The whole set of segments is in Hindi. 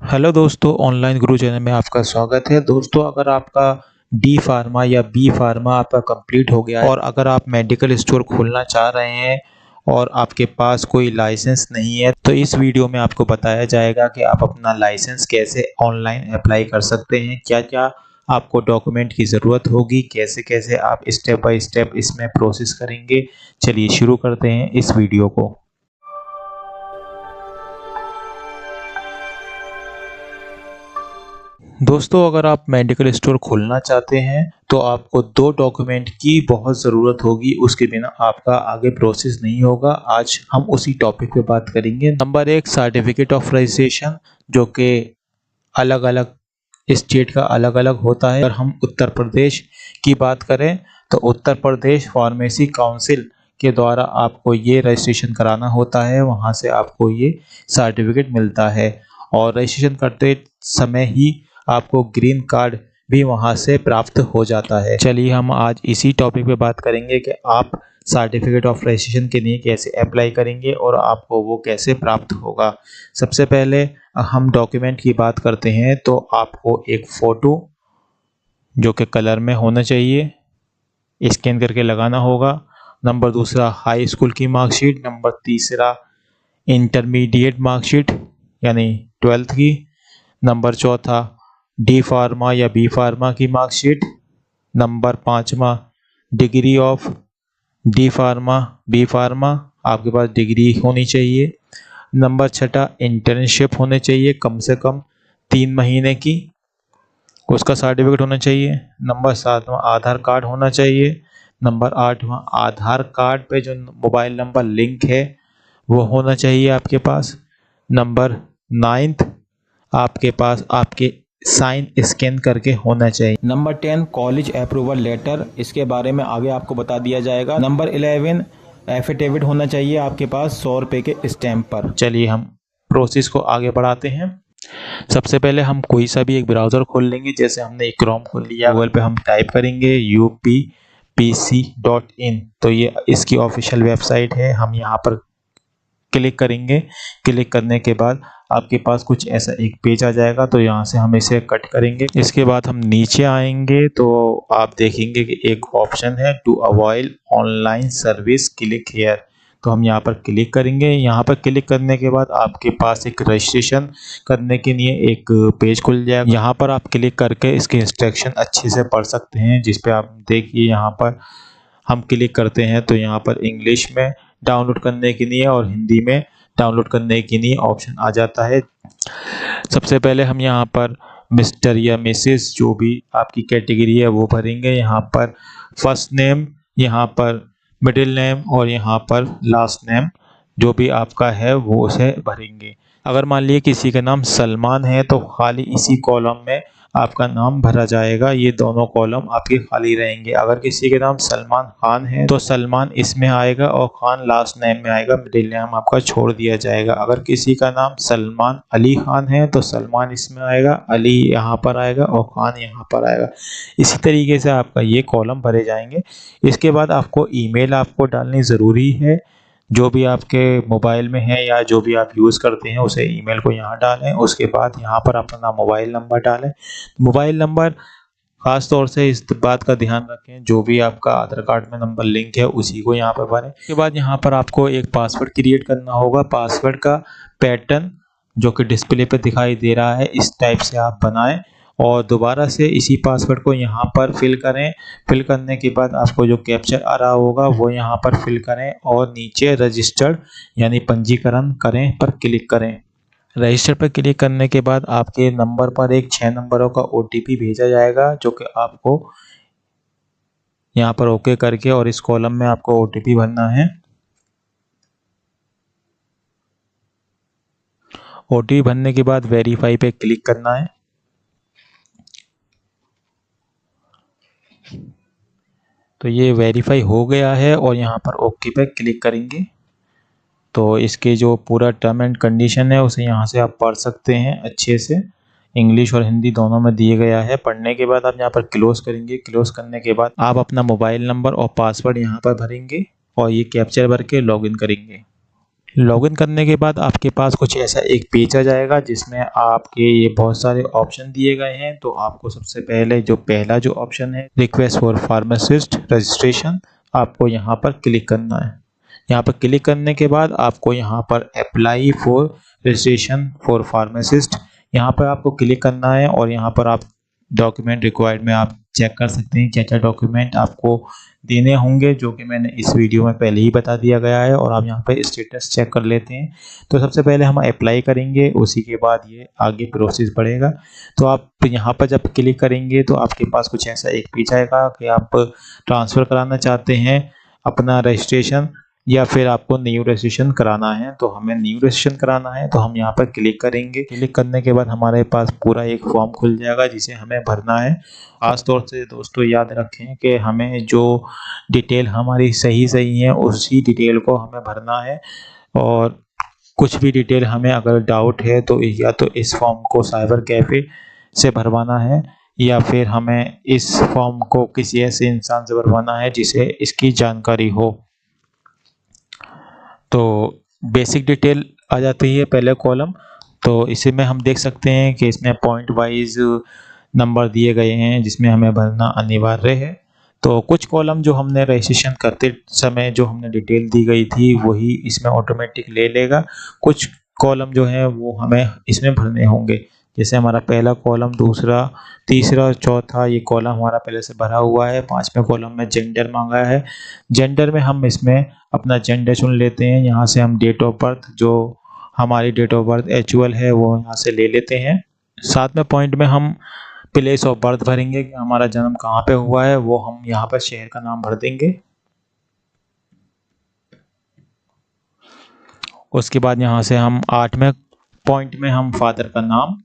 हेलो दोस्तों, ऑनलाइन गुरु चैनल में आपका स्वागत है। दोस्तों, अगर आपका डी फार्मा या बी फार्मा आपका कंप्लीट हो गया है और अगर आप मेडिकल स्टोर खोलना चाह रहे हैं और आपके पास कोई लाइसेंस नहीं है, तो इस वीडियो में आपको बताया जाएगा कि आप अपना लाइसेंस कैसे ऑनलाइन अप्लाई कर सकते हैं, क्या क्या आपको डॉक्यूमेंट की ज़रूरत होगी, कैसे कैसे आप स्टेप बाय स्टेप इसमें प्रोसेस करेंगे। चलिए शुरू करते हैं इस वीडियो को। दोस्तों, अगर आप मेडिकल स्टोर खोलना चाहते हैं तो आपको दो डॉक्यूमेंट की बहुत ज़रूरत होगी, उसके बिना आपका आगे प्रोसेस नहीं होगा। आज हम उसी टॉपिक पे बात करेंगे। नंबर एक, सर्टिफिकेट ऑफ रजिस्ट्रेशन, जो कि अलग अलग स्टेट का अलग अलग होता है। अगर हम उत्तर प्रदेश की बात करें तो उत्तर प्रदेश फार्मेसी काउंसिल के द्वारा आपको ये रजिस्ट्रेशन कराना होता है, वहाँ से आपको ये सर्टिफिकेट मिलता है और रजिस्ट्रेशन करते समय ही आपको ग्रीन कार्ड भी वहां से प्राप्त हो जाता है। चलिए हम आज इसी टॉपिक पे बात करेंगे कि आप सर्टिफिकेट ऑफ रजिस्ट्रेशन के लिए कैसे अप्लाई करेंगे और आपको वो कैसे प्राप्त होगा। सबसे पहले हम डॉक्यूमेंट की बात करते हैं तो आपको एक फ़ोटो जो कि कलर में होना चाहिए, स्कैन करके लगाना होगा। नंबर दूसरा, हाई स्कूल की मार्कशीट। नंबर तीसरा, इंटरमीडिएट मार्कशीट यानी 12th की। नंबर चौथा, डी फार्मा या बी फार्मा की मार्कशीट। नंबर पाँचवा, degree of D pharma B pharma, आपके पास डिग्री होनी चाहिए। नंबर छठा, इंटर्नशिप होने चाहिए कम से कम 3 महीने की, उसका सर्टिफिकेट होना चाहिए। नंबर सातवां, आधार कार्ड होना चाहिए। नंबर आठवां, आधार कार्ड पे जो मोबाइल नंबर लिंक है वो होना चाहिए आपके पास। नंबर नाइन्थ, आपके पास आपके साइन स्कैन करके होना चाहिए। नंबर 10, कॉलेज अप्रूवल लेटर, इसके बारे में आगे आपको बता दिया जाएगा। नंबर 11, एफिडेविट होना चाहिए आपके पास 100 रुपये के स्टैम्प पर। चलिए हम प्रोसेस को आगे बढ़ाते हैं। सबसे पहले हम कोई सा भी एक ब्राउज़र खोल लेंगे। जैसे हमने एक क्रोम खोल लिया, गूगल पे हम टाइप करेंगे uppc.in, तो ये इसकी ऑफिशियल वेबसाइट है। हम यहाँ पर क्लिक करेंगे। क्लिक करने के बाद आपके पास कुछ ऐसा एक पेज आ जाएगा, तो यहाँ से हम इसे कट करेंगे। इसके बाद हम नीचे आएंगे तो आप देखेंगे कि एक ऑप्शन है to avoid online service, click here, तो हम यहाँ पर क्लिक करेंगे। यहाँ पर क्लिक करने के बाद आपके पास एक रजिस्ट्रेशन करने के लिए एक पेज खुल जाएगा। यहाँ पर आप क्लिक करके इसके इंस्ट्रक्शन अच्छे से पढ़ सकते हैं, जिस पे आप देखिए यहाँ पर हम क्लिक करते हैं तो यहाँ पर इंग्लिश में डाउनलोड करने के लिए और हिंदी में डाउनलोड करने के लिए ऑप्शन आ जाता है। सबसे पहले हम यहाँ पर मिस्टर या मिसेस जो भी आपकी कैटेगरी है वो भरेंगे। यहाँ पर फर्स्ट नेम, यहाँ पर मिडिल नेम और यहाँ पर लास्ट नेम जो भी आपका है वो उसे भरेंगे। अगर मान लीजिए किसी का नाम सलमान है तो खाली इसी कॉलम में आपका नाम भरा जाएगा, ये दोनों कॉलम आपके खाली रहेंगे। अगर किसी के नाम सलमान खान है तो सलमान इसमें आएगा और खान लास्ट नेम में आएगा, मिडिल नेम आपका छोड़ दिया जाएगा। अगर किसी का नाम सलमान अली खान है तो सलमान इसमें आएगा, अली यहाँ पर आएगा और खान यहाँ पर आएगा। इसी तरीके से आपका ये कॉलम भरे जाएंगे। इसके बाद आपको ईमेल आपको डालनी ज़रूरी है, जो भी आपके मोबाइल में है या जो भी आप यूज़ करते हैं उसे ईमेल को यहाँ डालें। उसके बाद यहाँ पर अपना मोबाइल नंबर डालें। मोबाइल नंबर खास तौर से इस बात का ध्यान रखें, जो भी आपका आधार कार्ड में नंबर लिंक है उसी को यहाँ पर भरें। उसके बाद यहाँ पर आपको एक पासवर्ड क्रिएट करना होगा। पासवर्ड का पैटर्न जो कि डिस्प्ले पे दिखाई दे रहा है इस टाइप से आप बनाएं और दोबारा से इसी पासवर्ड को यहाँ पर फिल करें। फिल करने के बाद आपको जो कैप्चर आ रहा होगा वो यहाँ पर फिल करें और नीचे रजिस्टर्ड यानी पंजीकरण करें पर क्लिक करें। रजिस्टर पर क्लिक करने के बाद आपके नंबर पर एक 6 नंबरों का OTP भेजा जाएगा, जो कि आपको यहाँ पर ओके करके और इस कॉलम में आपको OTP भरना है। OTP भरने के बाद वेरीफाई पे क्लिक करना है। तो ये वेरीफाई हो गया है और यहाँ पर ओके पे क्लिक करेंगे तो इसके जो पूरा टर्म एंड कंडीशन है उसे यहाँ से आप पढ़ सकते हैं अच्छे से, इंग्लिश और हिंदी दोनों में दिए गया है। पढ़ने के बाद आप यहाँ पर क्लोज करेंगे। क्लोज करने के बाद आप अपना मोबाइल नंबर और पासवर्ड यहाँ पर भरेंगे और ये कैप्चर भर के लॉगिन करेंगे। लॉगिन करने के बाद आपके पास कुछ ऐसा एक पेज आ जाएगा जिसमें आपके ये बहुत सारे ऑप्शन दिए गए हैं। तो आपको सबसे पहले जो पहला जो ऑप्शन है रिक्वेस्ट फॉर फार्मासिस्ट रजिस्ट्रेशन, आपको यहाँ पर क्लिक करना है। यहाँ पर क्लिक करने के बाद आपको यहाँ पर apply for registration for pharmacist, यहाँ पर आपको क्लिक करना है और यहाँ पर आप डॉक्यूमेंट रिक्वायर्ड में आप चेक कर सकते हैं क्या क्या डॉक्यूमेंट आपको देने होंगे, जो कि मैंने इस वीडियो में पहले ही बता दिया गया है। और आप यहाँ पे स्टेटस चेक कर लेते हैं। तो सबसे पहले हम अप्लाई करेंगे, उसी के बाद ये आगे प्रोसेस बढ़ेगा। तो आप यहाँ पर जब क्लिक करेंगे तो आपके पास कुछ ऐसा एक पेज आएगा कि आप ट्रांसफ़र कराना चाहते हैं अपना रजिस्ट्रेशन या फिर आपको न्यू रजिस्ट्रेशन कराना है। तो हमें न्यू रजिस्ट्रेशन कराना है, तो हम यहाँ पर क्लिक करेंगे। क्लिक करने के बाद हमारे पास पूरा एक फॉर्म खुल जाएगा जिसे हमें भरना है। खास तौर से दोस्तों याद रखें कि हमें जो डिटेल हमारी सही है उसी डिटेल को हमें भरना है। और कुछ भी डिटेल हमें अगर डाउट है तो या तो इस फॉर्म को साइबर कैफ़े से भरवाना है या फिर हमें इस फॉर्म को किसी ऐसे इंसान से भरवाना है जिसे इसकी जानकारी हो। तो बेसिक डिटेल आ जाती है पहले कॉलम। तो इसी में हम देख सकते हैं कि इसमें पॉइंट वाइज नंबर दिए गए हैं जिसमें हमें भरना अनिवार्य है। तो कुछ कॉलम जो हमने रजिस्ट्रेशन करते समय जो हमने डिटेल दी गई थी वही इसमें ऑटोमेटिक ले लेगा। कुछ कॉलम जो है वो हमें इसमें भरने होंगे, जैसे हमारा पहला कॉलम, दूसरा, तीसरा, चौथा, ये कॉलम हमारा पहले से भरा हुआ है। पांचवें कॉलम में जेंडर मांगा है। जेंडर में हम इसमें अपना जेंडर चुन लेते हैं। यहाँ से हम डेट ऑफ बर्थ, जो हमारी डेट ऑफ बर्थ एक्चुअल है वो यहाँ से ले लेते हैं। सातवें पॉइंट में हम प्लेस ऑफ बर्थ भरेंगे कि हमारा जन्म कहाँ पे हुआ है, वो हम यहाँ पर शहर का नाम भर देंगे। उसके बाद यहाँ से हम 8वें पॉइंट में हम फादर का नाम,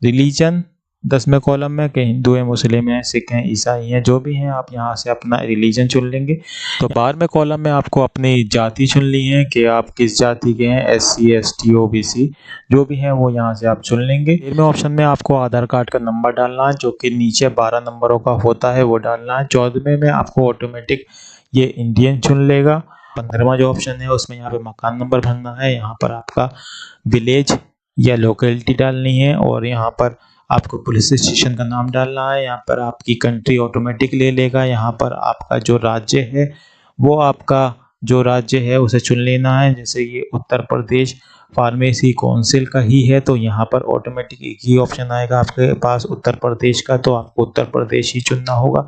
रिलीजन 10वें कॉलम में कि हिंदू है, मुस्लिम है, सिख हैं, ईसाई हैं, जो भी हैं आप यहाँ से अपना रिलीजन चुन लेंगे। तो 12वें कॉलम में आपको अपनी जाति चुननी है कि आप किस जाति के हैं, SC ST OBC जो भी हैं वो यहाँ से आप चुन लेंगे। 13वें ऑप्शन में आपको आधार कार्ड का नंबर डालना है जो कि नीचे 12 नंबरों का होता है, वो डालना है। 14वें में आपको ऑटोमेटिक ये इंडियन चुन लेगा। 15वां जो ऑप्शन है उसमें यहाँ पे मकान नंबर भरना है। यहाँ पर आपका विलेज या लोकेलिटी डालनी है और यहाँ पर आपको पुलिस स्टेशन का नाम डालना है। यहाँ पर आपकी कंट्री ऑटोमेटिक ले लेगा। यहाँ पर आपका जो राज्य है वो आपका जो राज्य है उसे चुन लेना है। जैसे ये उत्तर प्रदेश फार्मेसी काउंसिल का ही है तो यहाँ पर ऑटोमेटिक एक ही ऑप्शन आएगा आपके पास उत्तर प्रदेश का, तो आपको उत्तर प्रदेश ही चुनना होगा।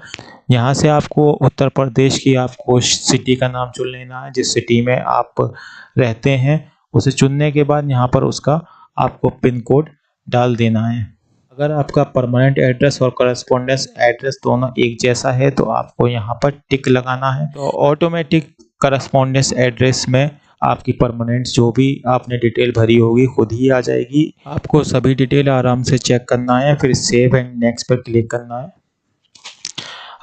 यहाँ से आपको उत्तर प्रदेश की आपको सिटी का नाम चुन लेना है, जिस सिटी में आप रहते हैं उसे चुनने के बाद यहाँ पर उसका आपको पिन कोड डाल देना है। अगर आपका परमानेंट एड्रेस और करस्पॉन्डेंस एड्रेस दोनों एक जैसा है तो आपको यहाँ पर टिक लगाना है। तो ऑटोमेटिक करस्पॉन्डेंस एड्रेस में आपकी परमानेंट जो भी आपने डिटेल भरी होगी खुद ही आ जाएगी। आपको सभी डिटेल आराम से चेक करना है, फिर सेव एंड नेक्स्ट पर क्लिक करना है।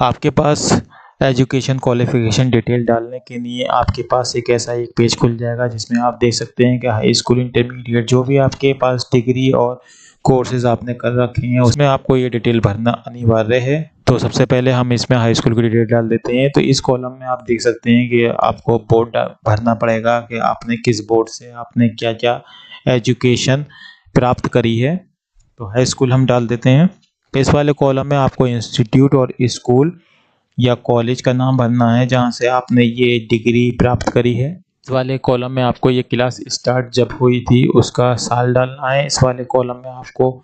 आपके पास एजुकेशन क्वालिफिकेशन डिटेल डालने के लिए आपके पास एक ऐसा एक पेज खुल जाएगा जिसमें आप देख सकते हैं कि हाई स्कूल, इंटरमीडिएट जो भी आपके पास डिग्री और कोर्सेज आपने कर रखे हैं उसमें आपको ये डिटेल भरना अनिवार्य है। तो सबसे पहले हम इसमें हाई स्कूल की डिटेल डाल देते हैं। तो इस कॉलम में आप देख सकते हैं कि आपको बोर्ड भरना पड़ेगा कि आपने किस बोर्ड से आपने क्या क्या एजुकेशन प्राप्त करी है। तो हाई स्कूल हम डाल देते हैं। इस वाले कॉलम में आपको इंस्टीट्यूट और स्कूल या कॉलेज का नाम भरना है जहाँ से आपने ये डिग्री प्राप्त करी है। इस वाले कॉलम में आपको ये क्लास स्टार्ट जब हुई थी उसका साल डालना है। इस वाले कॉलम में आपको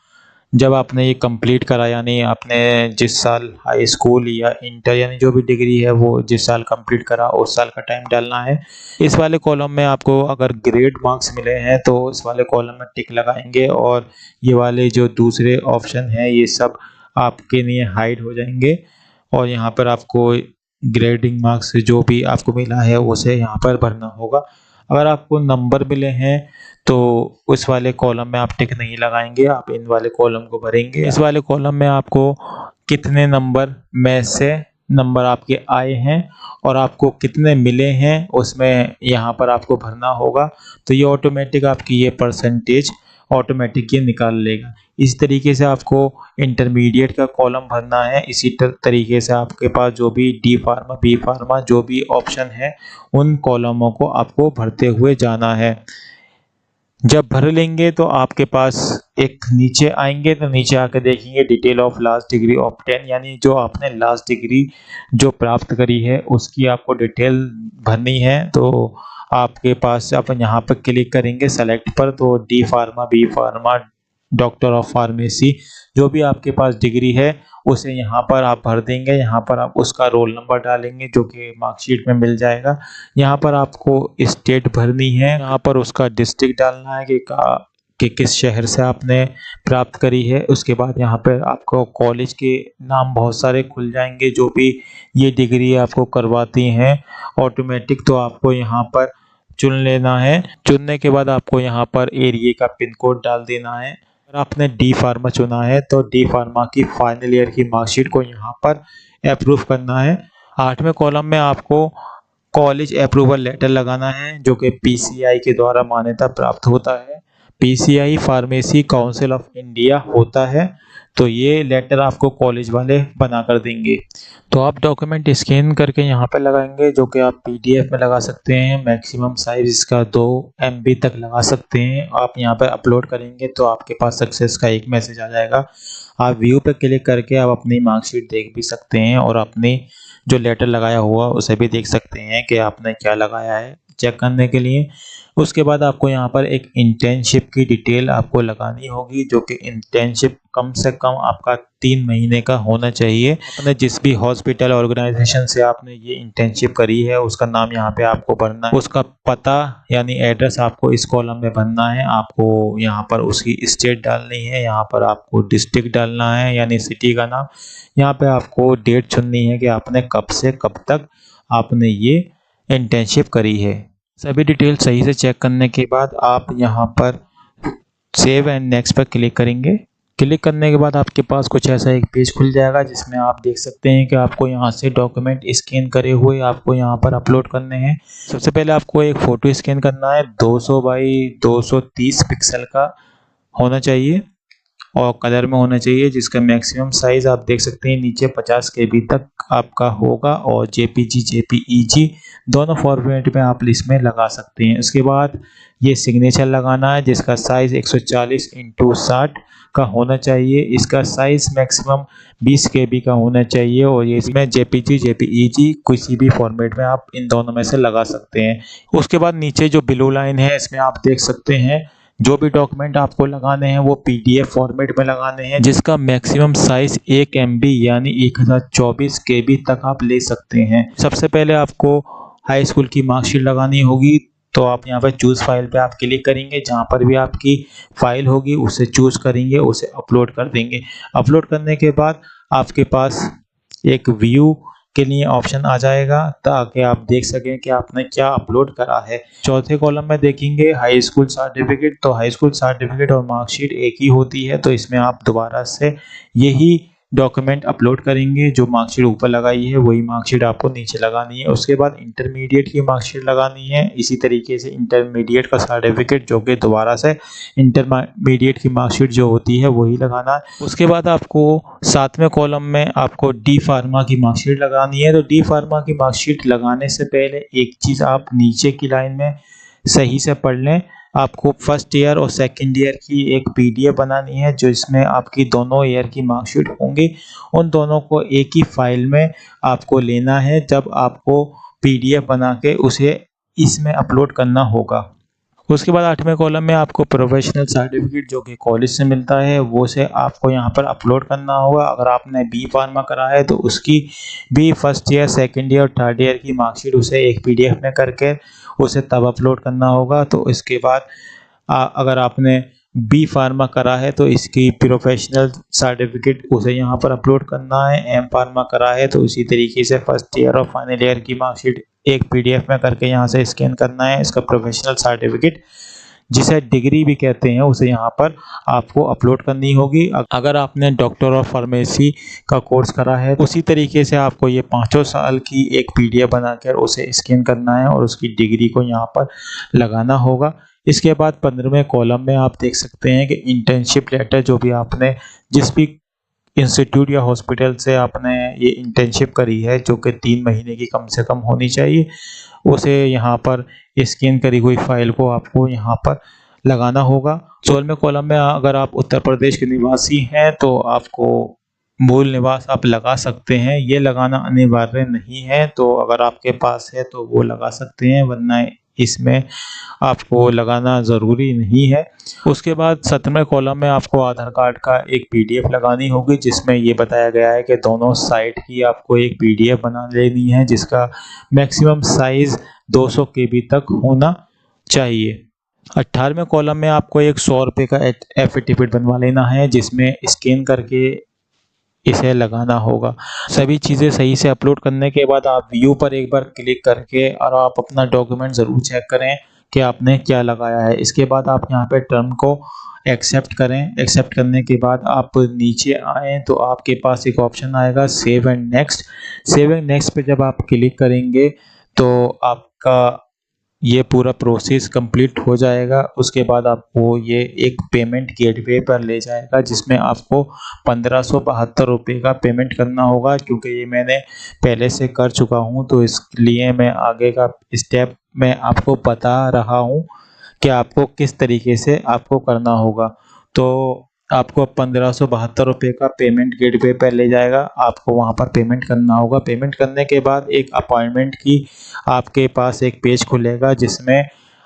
जब आपने ये कंप्लीट करा यानी आपने जिस साल हाई स्कूल या इंटर यानी जो भी डिग्री है वो जिस साल कंप्लीट करा उस साल का टाइम डालना है। इस वाले कॉलम में आपको अगर ग्रेड मार्क्स मिले हैं तो इस वाले कॉलम में टिक लगाएंगे और ये वाले जो दूसरे ऑप्शन हैं ये सब आपके लिए हाइड हो जाएंगे और यहाँ पर आपको ग्रेडिंग मार्क्स जो भी आपको मिला है उसे यहाँ पर भरना होगा। अगर आपको नंबर मिले हैं तो उस वाले कॉलम में आप टिक नहीं लगाएंगे, आप इन वाले कॉलम को भरेंगे। इस वाले कॉलम में आपको कितने नंबर में से नंबर आपके आए हैं और आपको कितने मिले हैं उसमें यहाँ पर आपको भरना होगा। तो ये ऑटोमेटिक आपकी ये परसेंटेज ऑटोमेटिक ये निकाल लेगा। इस तरीके से आपको इंटरमीडिएट का कॉलम भरना है। इसी तरीके से आपके पास जो भी डी फार्मा, बी फार्मा जो भी ऑप्शन है उन कॉलमों को आपको भरते हुए जाना है। जब भर लेंगे तो आपके पास एक नीचे आएंगे तो नीचे आकर देखेंगे detail of last degree obtain, यानी जो आपने लास्ट डिग्री जो प्राप्त करी है उसकी आपको डिटेल भरनी है। तो आपके पास आप यहाँ पर क्लिक करेंगे सेलेक्ट पर, तो D pharma, B pharma, doctor of pharmacy जो भी आपके पास डिग्री है उसे यहाँ पर आप भर देंगे। यहाँ पर आप उसका रोल नंबर डालेंगे जो कि मार्कशीट में मिल जाएगा। यहाँ पर आपको स्टेट भरनी है, यहाँ पर उसका डिस्ट्रिक्ट डालना है कि किस शहर से आपने प्राप्त करी है। उसके बाद यहाँ पर आपको कॉलेज के नाम बहुत सारे खुल जाएंगे जो भी ये डिग्री आपको करवाती हैं ऑटोमेटिक, तो आपको यहाँ पर चुन लेना है। चुनने के बाद आपको यहाँ पर एरिया का पिन कोड डाल देना है। अगर आपने डी फार्मा चुना है तो डी फार्मा की फाइनल ईयर की मार्कशीट को यहाँ पर अप्रूव करना है। 8वें कॉलम में आपको कॉलेज अप्रूवल लेटर लगाना है जो कि पीसीआई के द्वारा मान्यता प्राप्त होता है। PCI pharmacy council of India होता है, तो ये लेटर आपको कॉलेज वाले बना कर देंगे। तो आप डॉक्यूमेंट स्कैन करके यहाँ पे लगाएंगे जो कि आप पीडीएफ में लगा सकते हैं। मैक्सिमम साइज इसका 2 MB तक लगा सकते हैं। आप यहाँ पर अपलोड करेंगे तो आपके पास सक्सेस का एक मैसेज आ जाएगा। आप व्यू पे क्लिक करके आप अपनी मार्कशीट देख भी सकते हैं और अपनी जो लेटर लगाया हुआ उसे भी देख सकते हैं कि आपने क्या लगाया है चेक करने के लिए। उसके बाद आपको यहाँ पर एक इंटर्नशिप की डिटेल आपको लगानी होगी जो कि इंटर्नशिप कम से कम आपका 3 महीने का होना चाहिए। आपने जिस भी हॉस्पिटल ऑर्गेनाइजेशन से आपने ये इंटर्नशिप करी है उसका नाम यहाँ पे आपको भरना है। उसका पता यानी एड्रेस आपको इस कॉलम में भरना है। आपको यहाँ पर उसकी स्टेट डालनी है, यहाँ पर आपको डिस्ट्रिक्ट डालना है यानी सिटी का नाम। यहाँ पे आपको डेट चुननी है कि आपने कब से कब तक आपने ये इंटर्नशिप करी है। सभी डिटेल सही से चेक करने के बाद आप यहाँ पर सेव एंड नेक्स्ट पर क्लिक करेंगे। क्लिक करने के बाद आपके पास कुछ ऐसा एक पेज खुल जाएगा जिसमें आप देख सकते हैं कि आपको यहाँ से डॉक्यूमेंट स्कैन करे हुए आपको यहाँ पर अपलोड करने हैं। सबसे पहले आपको एक फ़ोटो स्कैन करना है, 200 बाई 230 पिक्सल का होना चाहिए और कलर में होना चाहिए, जिसका मैक्सिमम साइज़ आप देख सकते हैं नीचे 50 KB तक आपका होगा और JPG JPEG दोनों फॉर्मेट में आप इसमें लगा सकते हैं। उसके बाद ये सिग्नेचर लगाना है जिसका साइज़ 140x60 का होना चाहिए। इसका साइज़ मैक्सिमम 20 KB का होना चाहिए और ये इसमें JPG JPEG किसी भी फॉर्मेट में आप इन दोनों में से लगा सकते हैं। उसके बाद नीचे जो ब्लू लाइन है इसमें आप देख सकते हैं जो भी डॉक्यूमेंट आपको लगाने हैं वो PDF फॉर्मेट में लगाने हैं जिसका मैक्सिमम साइज 1 MB यानी 1024 KB तक आप ले सकते हैं। सबसे पहले आपको हाई स्कूल की मार्कशीट लगानी होगी, तो आप यहाँ पर चूज़ फाइल पे आप क्लिक करेंगे। जहाँ पर भी आपकी फाइल होगी उसे चूज़ करेंगे, उसे अपलोड कर देंगे। अपलोड करने के बाद आपके पास एक व्यू के लिए ऑप्शन आ जाएगा ताकि आप देख सकें कि आपने क्या अपलोड करा है। चौथे कॉलम में देखेंगे हाई स्कूल सर्टिफिकेट, तो हाई स्कूल सर्टिफिकेट और मार्कशीट एक ही होती है, तो इसमें आप दोबारा से यही डॉक्यूमेंट अपलोड करेंगे। जो मार्कशीट ऊपर लगाई है वही मार्कशीट आपको नीचे लगानी है। उसके बाद इंटरमीडिएट की मार्कशीट लगानी है, इसी तरीके से इंटरमीडिएट का सर्टिफिकेट जो कि दोबारा से इंटरमीडिएट की मार्कशीट जो होती है वही लगाना है। उसके बाद आपको 7वें कॉलम में आपको डी फार्मा की मार्कशीट लगानी है। तो डी फार्मा की मार्कशीट लगाने से पहले एक चीज़ आप नीचे की लाइन में सही से पढ़ लें। आपको फर्स्ट ईयर और सेकंड ईयर की एक PDF बनानी है जो इसमें आपकी दोनों ईयर की मार्कशीट होंगी। उन दोनों को एक ही फाइल में आपको लेना है। जब आपको PDF बना के उसे इसमें अपलोड करना होगा। उसके बाद 8वें कॉलम में आपको प्रोफेशनल सर्टिफिकेट जो कि कॉलेज से मिलता है वो से आपको यहाँ पर अपलोड करना होगा। अगर आपने बी फार्मा करा है तो उसकी भी फर्स्ट ईयर, सेकंड ईयर और थर्ड ईयर की मार्कशीट उसे एक PDF में करके उसे तब अपलोड करना होगा। तो इसके बाद अगर आपने बी फार्मा करा है तो इसकी प्रोफेशनल सर्टिफिकेट उसे यहाँ पर अपलोड करना है। एम फार्मा करा है तो इसी तरीके से फर्स्ट ईयर और फाइनल ईयर की मार्कशीट एक PDF में करके यहाँ से स्कैन करना है। इसका प्रोफेशनल सर्टिफिकेट जिसे डिग्री भी कहते हैं उसे यहाँ पर आपको अपलोड करनी होगी। अगर आपने डॉक्टर ऑफ फार्मेसी का कोर्स करा है उसी तरीके से आपको ये 5 साल की एक PDF बनाकर उसे स्कैन करना है और उसकी डिग्री को यहाँ पर लगाना होगा। इसके बाद 15वें कॉलम में आप देख सकते हैं कि इंटर्नशिप लेटर, जो भी आपने जिस भी इंस्टीट्यूट या हॉस्पिटल से आपने ये इंटर्नशिप करी है, जो कि 3 महीने की कम से कम होनी चाहिए, उसे यहाँ पर स्कैन करी हुई फाइल को आपको यहाँ पर लगाना होगा। 16वें कॉलम में अगर आप उत्तर प्रदेश के निवासी हैं तो आपको मूल निवास आप लगा सकते हैं, ये लगाना अनिवार्य नहीं है, तो अगर आपके पास है तो वो लगा सकते हैं, वरना इसमें आपको लगाना ज़रूरी नहीं है। उसके बाद 17वें कॉलम में आपको आधार कार्ड का एक पीडीएफ लगानी होगी, जिसमें ये बताया गया है कि दोनों साइड की आपको एक पीडीएफ बना लेनी है, जिसका मैक्सिमम साइज़ 200 KB तक होना चाहिए। 18वें कॉलम में आपको एक 100 रुपये का एफिडेविट बनवा लेना है, जिसमें स्कैन करके इसे लगाना होगा। सभी चीज़ें सही से अपलोड करने के बाद आप व्यू पर एक बार क्लिक करके और आप अपना डॉक्यूमेंट ज़रूर चेक करें कि आपने क्या लगाया है। इसके बाद आप यहाँ पे टर्म को एक्सेप्ट करें। एक्सेप्ट करने के बाद आप नीचे आएँ तो आपके पास एक ऑप्शन आएगा save and next. Save and next पे जब आप क्लिक करेंगे तो आपका ये पूरा प्रोसेस कंप्लीट हो जाएगा। उसके बाद आपको ये एक पेमेंट गेटवे पर ले जाएगा, जिसमें आपको 1572 रुपये का पेमेंट करना होगा। क्योंकि ये मैंने पहले से कर चुका हूँ, तो इसलिए मैं आगे का स्टेप मैं आपको बता रहा हूँ कि आपको किस तरीके से आपको करना होगा। तो आपको 1572 रुपये का पेमेंट गेटवे पर ले जाएगा, आपको वहाँ पर पेमेंट करना होगा। पेमेंट करने के बाद एक अपॉइंटमेंट की आपके पास एक पेज खुलेगा, जिसमें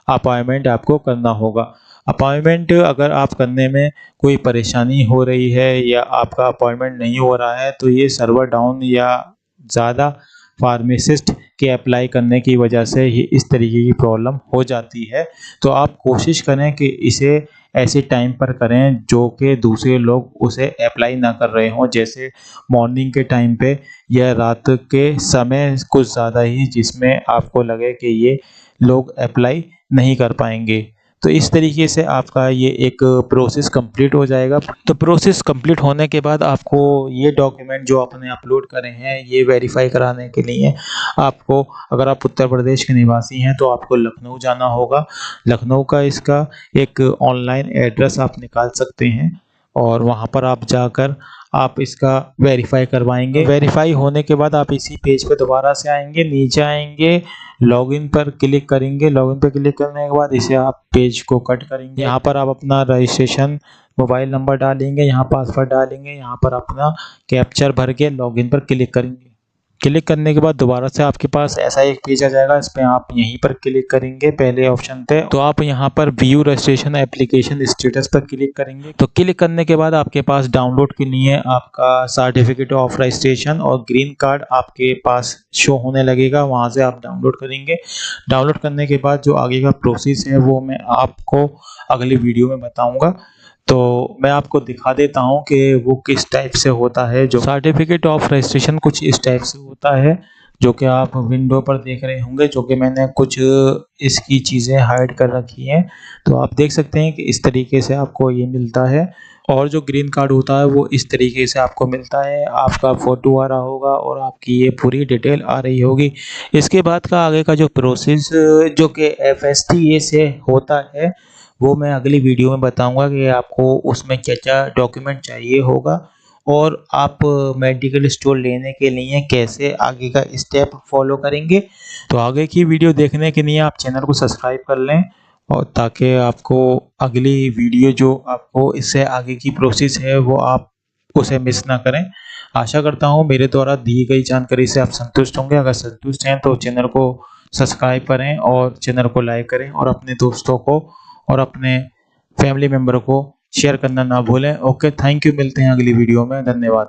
अपॉइंटमेंट आपको करना होगा। अपॉइंटमेंट अगर आप करने में कोई परेशानी हो रही है या आपका अपॉइंटमेंट नहीं हो रहा है, तो ये सर्वर डाउन या ज़्यादा फार्मासिस्ट के अप्लाई करने की वजह से ये इस तरीके की प्रॉब्लम हो जाती है। तो आप कोशिश करें कि इसे ऐसे टाइम पर करें जो कि दूसरे लोग उसे अप्लाई ना कर रहे हों, जैसे मॉर्निंग के टाइम पे या रात के समय कुछ ज़्यादा ही, जिसमें आपको लगे कि ये लोग अप्लाई नहीं कर पाएंगे। तो इस तरीके से आपका ये एक प्रोसेस कंप्लीट हो जाएगा। तो प्रोसेस कंप्लीट होने के बाद आपको ये डॉक्यूमेंट जो आपने अपलोड करे हैं, ये वेरीफाई कराने के लिए आपको, अगर आप उत्तर प्रदेश के निवासी हैं तो आपको लखनऊ जाना होगा। लखनऊ का इसका एक ऑनलाइन एड्रेस आप निकाल सकते हैं और वहाँ पर आप जाकर आप इसका वेरीफाई करवाएंगे। वेरीफाई होने के बाद आप इसी पेज पे दोबारा से आएंगे, नीचे आएंगे, लॉगिन पर क्लिक करेंगे। लॉगिन पर क्लिक करने के बाद इसे आप पेज को कट करेंगे। यहाँ पर आप अपना रजिस्ट्रेशन मोबाइल नंबर डालेंगे, यहाँ पासवर्ड डालेंगे, यहाँ पर अपना कैप्चर भर के लॉगिन पर क्लिक करेंगे। क्लिक करने के बाद दोबारा से आपके पास ऐसा एक पेज आ जाएगा, इस पे आप यहीं पर क्लिक करेंगे पहले ऑप्शन पे। तो आप यहाँ पर व्यू रजिस्ट्रेशन एप्लीकेशन स्टेटस पर क्लिक करेंगे। तो क्लिक करने के बाद आपके पास डाउनलोड के लिए आपका सर्टिफिकेट ऑफ रजिस्ट्रेशन और ग्रीन कार्ड आपके पास शो होने लगेगा, वहाँ से आप डाउनलोड करेंगे। डाउनलोड करने के बाद जो आगे का प्रोसेस है वो मैं आपको अगली वीडियो में बताऊँगा। तो मैं आपको दिखा देता हूँ कि वो किस टाइप से होता है। जो सर्टिफिकेट ऑफ रजिस्ट्रेशन कुछ इस टाइप से होता है, जो कि आप विंडो पर देख रहे होंगे, जो कि मैंने कुछ इसकी चीज़ें हाइड कर रखी हैं। तो आप देख सकते हैं कि इस तरीके से आपको ये मिलता है। और जो ग्रीन कार्ड होता है वो इस तरीके से आपको मिलता है, आपका फ़ोटो आ रहा होगा और आपकी ये पूरी डिटेल आ रही होगी। इसके बाद का आगे का जो प्रोसेस जो कि FSTA से होता है, वो मैं अगली वीडियो में बताऊंगा कि आपको उसमें क्या क्या डॉक्यूमेंट चाहिए होगा और आप मेडिकल स्टोर लेने के लिए कैसे आगे का स्टेप फॉलो करेंगे। तो आगे की वीडियो देखने के लिए आप चैनल को सब्सक्राइब कर लें, और ताकि आपको अगली वीडियो जो आपको इससे आगे की प्रोसेस है वो आप उसे मिस ना करें। आशा करता हूँ मेरे द्वारा दी गई जानकारी से आप संतुष्ट होंगे। अगर संतुष्ट हैं तो चैनल को सब्सक्राइब करें और चैनल को लाइक करें और अपने दोस्तों को और अपने फैमिली मेम्बर को शेयर करना ना भूलें। ओके, थैंक यू, मिलते हैं अगली वीडियो में। धन्यवाद।